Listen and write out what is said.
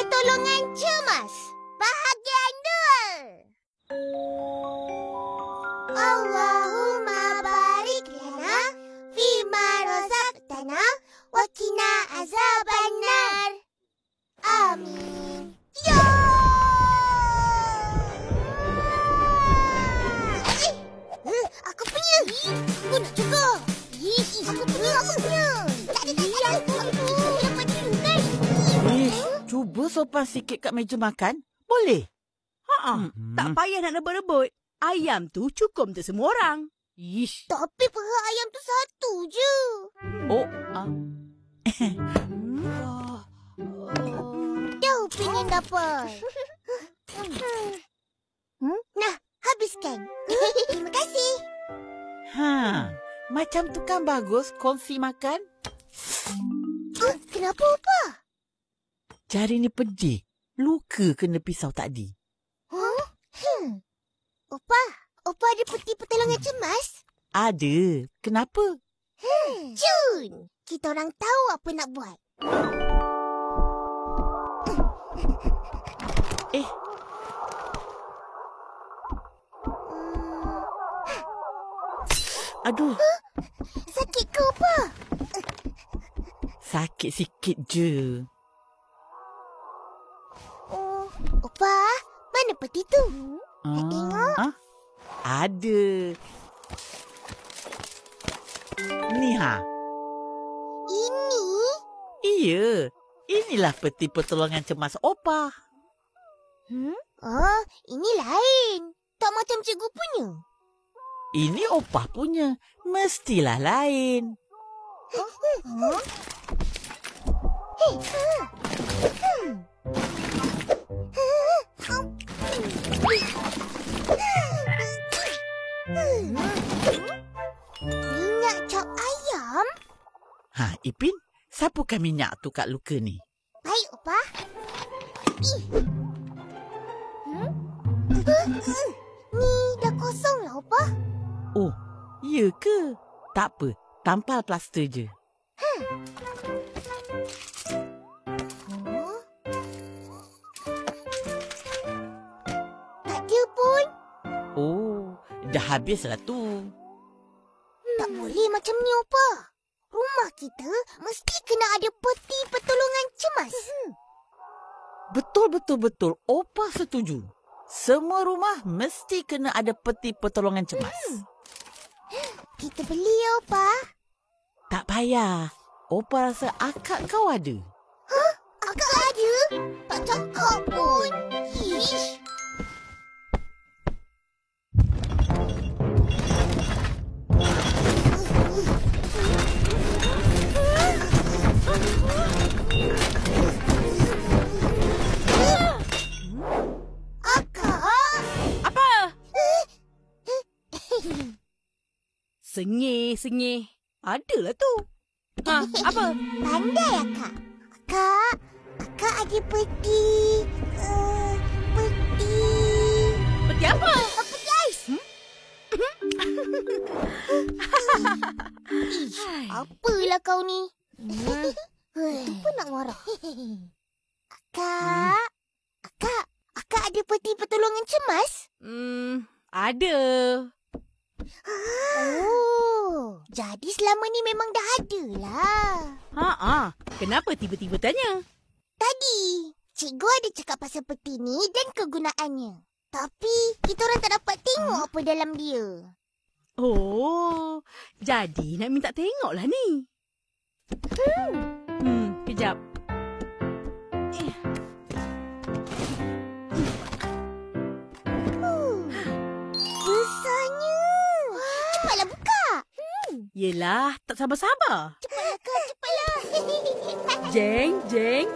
Pertolongan Cemas Bahagian 2. Allahumma barik lana fima razaqtana wa qina azabannar. Amin. Ya! Aku punya. Aku nak juga. Aku punya. Tak ada. Aku dapat dulu kan? Cuba sopan sikit kat meja makan. Boleh? Tak payah nak rebut-rebut. Ayam tu cukup untuk semua orang. Ish. Tapi perut ayam tu satu je. Oh, Dah Upin dapat. Nah, habiskan. Terima kasih. Macam tu kan bagus kongsi makan. Kenapa, Opa? Jari ni pedih. Luka kena pisau tadi. Opa ada peti pertolongan cemas? Ada. Kenapa? Jun, kita orang tahu apa nak buat. Aduh. Sakit ke, Opa? Sakit sikit je. Opa, mana peti tu? Nak tengok? Ada. Ni Ini? Iya. Inilah peti pertolongan cemas Opa. Oh, ini lain. Tak macam cikgu punya. Ini Opa punya. Mestilah lain. Minyak cap ayam? Ipin, sapukan minyak tu kat luka ni. Baik, Opa. Ni dah kosong lah, Opa. Oh, ya ke? Tak apa, tampal plaster je. Tak ada pun. Oh, dah habislah tu. Tak boleh macam ni, Opa. Rumah kita mesti kena ada peti pertolongan cemas. Betul. Opa setuju. Semua rumah mesti kena ada peti pertolongan cemas. Kita beli ya, Opa. Tak payah. Opa rasa akak kau ada. Akak ada? Tak cakap pun. Ish. Sengih. Adalah tu. Apa? Pandai, Akak. Akak ada peti. Peti apa? Peti ais. Apalah kau ni? Apa nak marah? Akak ada peti pertolongan cemas? Ada. Oh, jadi selama ni memang dah ada lah. Kenapa tiba-tiba tanya? Tadi, cikgu ada cakap pasal peti ni dan kegunaannya. Tapi, kita orang tak dapat tengok apa dalam dia. Oh, jadi nak minta tengoklah ni. Kejap. Besarnya. Cepatlah buka. Yelah, tak sabar-sabar. Cepatlah, Kak. Cepatlah. Jeng.